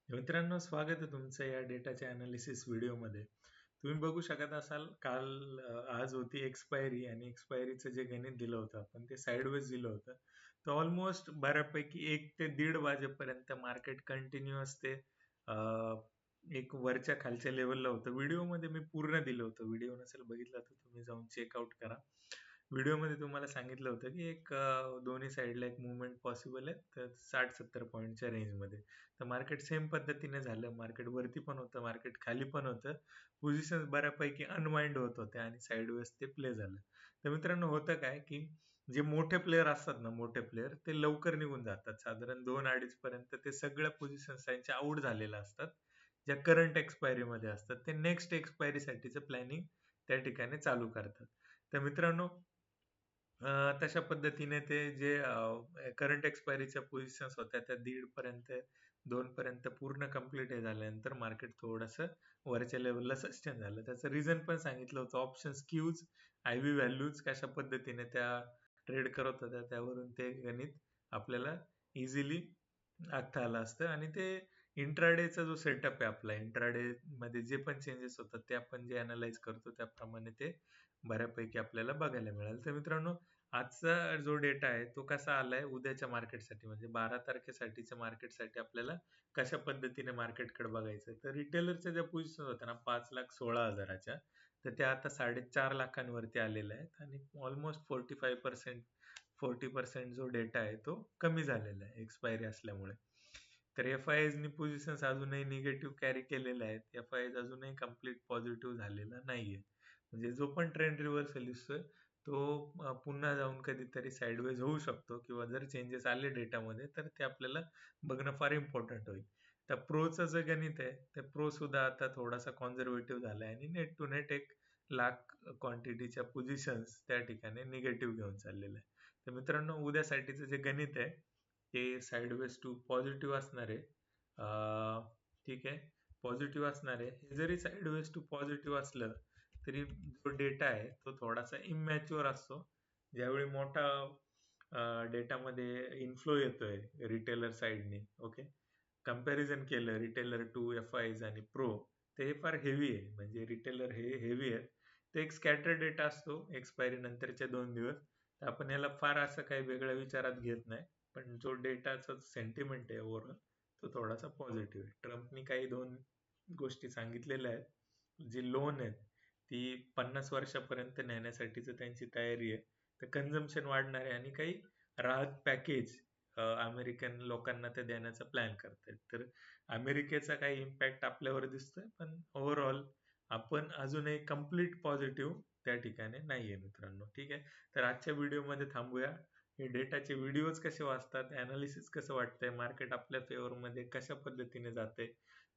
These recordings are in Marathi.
मित्रांनो, स्वागत आहे तुमचं या डेटाच्या अनालिसिस व्हिडिओमध्ये. तुम्ही बघू शकत असाल आज होती एक्सपायरी आणि एक्सपायरीचं जे गणित दिलं होतं आपण ते साईडवेज दिलं होतं. तर ऑलमोस्ट बऱ्यापैकी 1 ते 1:30 वाजेपर्यंत मार्केट कंटिन्युअस ते एक वरच्या खालच्या लेवलला होतं. व्हिडिओमध्ये मी पूर्ण दिलं होतं. व्हिडिओ नसेल बघितला तर तुम्ही जाऊन चेकआउट करा. व्हिडिओमध्ये तुम्हाला सांगितलं होतं की दोन्ही साईडला एक मूव्हमेंट पॉसिबल आहे, तर 60-70 पॉईंटच्या रेंजमध्ये. तर मार्केट सेम पद्धतीने झालं. मार्केट वरती पण होतं, मार्केट खाली पण होतं. पोझिशन्स बऱ्यापैकी अनवाइंड होत होत्या आणि साईडवेज ते प्ले झालं. तर मित्रांनो, होतं काय की जे मोठे प्लेयर असतात ना, मोठे प्लेयर ते लवकर निघून जातात. साधारण 2-2:30 पर्यंत ते सगळ्या पोझिशन्स त्यांच्या आउट झालेल्या असतात. ज्या करंट एक्सपायरीमध्ये असतात. ते नेक्स्ट एक्सपायरीसाठीचं प्लॅनिंग त्या ठिकाणी चालू करतात. तर मित्रांनो, तशा पद्धतीने ते जे करंट एक्सपायरीच्या पोझिशन्स होत्या त्या 1:30 पर्यंत 2 पर्यंत पूर्ण कंप्लीट झाल्यानंतर मार्केट थोडंसं वरच्या लेवलला सस्टेन झालं. त्याचं रिझन पण सांगितलं होतं. ऑप्शन्स क्यूज, आयव्ही व्हॅल्यूज कशा पद्धतीने त्या ट्रेड करत होत्या त्यावरून ते गणित आपल्याला इझिली आखता आलं असतं आणि ते इंट्राडेचा जो सेटअप आहे आपला, इंट्राडे मध्ये जे पण चेंजेस होतात ते आपण जे अनालाइज करतो त्याप्रमाणे ते बऱ्यापैकी आपल्याला बघायला मिळालं. तर मित्रांनो, आजचा जो डेटा आहे तो कसा आलाय उद्याच्या मार्केटसाठी, म्हणजे 12 तारखेसाठीच्या मार्केटसाठी आपल्याला कशा पद्धतीने मार्केटकडे बघायचं. तर रिटेलरच्या ज्या पोझिशन होत्या ना 5,16,000च्या, तर त्या आता 4.5 लाखांवरती आलेल्या आहेत आणि ऑलमोस्ट 40% जो डेटा आहे तो कमी झालेला आहे एक्सपायरी असल्यामुळे. तर एफ-आय-आयजनी पोझिशन्स अजूनही निगेटिव्ह कॅरी केलेल्या आहेत. एफ-आय-आयज अजूनही कम्प्लीट पॉझिटिव्ह झालेला नाहीये. म्हणजे जो पण ट्रेंड रिव्हर्सल दिसतोय तो पुन्हा जाऊन कधीतरी साईडवेज होऊ शकतो किंवा जर चेंजेस आले डेटामध्ये तर ते आपल्याला बघणं फार इम्पॉर्टंट होईल. तर प्रोचं जे गणित आहे ते प्रो सुद्धा आता थोडासा कॉन्झर्वेटिव्ह झालाय आणि नेट टू नेट 1 लाख क्वांटिटीच्या पोझिशन्स त्या ठिकाणी निगेटिव्ह घेऊन चाललेलं आहे. तर मित्रांनो, उद्यासाठीचं जे गणित आहे ते साईडवेज टू पॉझिटिव्ह असणार आहे. ठीक आहे, पॉझिटिव्ह असणार आहे. हे जरी साईडवेज टू पॉझिटिव्ह असलं तरी जो डेटा आहे तो थोडासा इमॅच्युअर असतो. ज्यावेळी मोठा डेटामध्ये इन्फ्लो येतोय रिटेलर साईडने, ओके, कंपॅरिझन केलं रिटेलर टू एफ-आयज आणि प्रो, ते हे फार हेवी आहे. म्हणजे रिटेलर हे हेवी आहे. ते एक स्कॅटर डेटा असतो एक्सपायरी नंतरचे 2 दिवस. तर आपण याला फार असं काही वेगळ्या विचारात घेत नाही. पण जो डेटाचा सेंटिमेंट आहे ओव्हरऑल तो थोडासा पॉझिटिव्ह आहे. ट्रम्पनी काही 2 गोष्टी सांगितलेल्या आहेत. जी लोन आहेत ती 50 वर्षापर्यंत नेण्यासाठीच त्यांची तयारी आहे. तर कन्झम्पशन वाढणार आहे आणि काही राहत पॅकेज अमेरिकन लोकांना ते देण्याचा प्लॅन करतायत. तर अमेरिकेचा काही इम्पॅक्ट आपल्यावर दिसतोय, पण ओव्हरऑल आपण अजूनही कम्प्लीट पॉझिटिव्ह त्या ठिकाणी नाहीये मित्रांनो. ठीक आहे. तर आजच्या व्हिडिओमध्ये थांबूया. हे डेटाचे व्हिडिओज कसे वाचतात, अनालिसिस कसं वाटतंय, मार्केट आपल्या फेवरमध्ये कशा पद्धतीने जाते,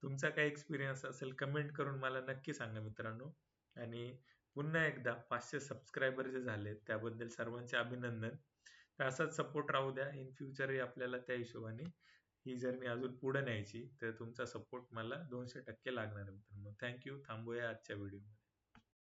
तुमचा काय एक्सपिरियन्स असेल कमेंट करून मला नक्की सांगा मित्रांनो. आणि पुन्हा एकदा 500 सबस्क्रायबर जे झाले त्याबद्दल सर्वांचे अभिनंदन. तर असाच सपोर्ट राहू द्या. इन फ्युचरही आपल्याला त्या हिशोबाने ही जर्नी अजून पुढे न्यायची, तर तुमचा सपोर्ट मला 200% लागणार आहे मित्रांनो. थँक्यू. थांबूया आजच्या व्हिडिओ.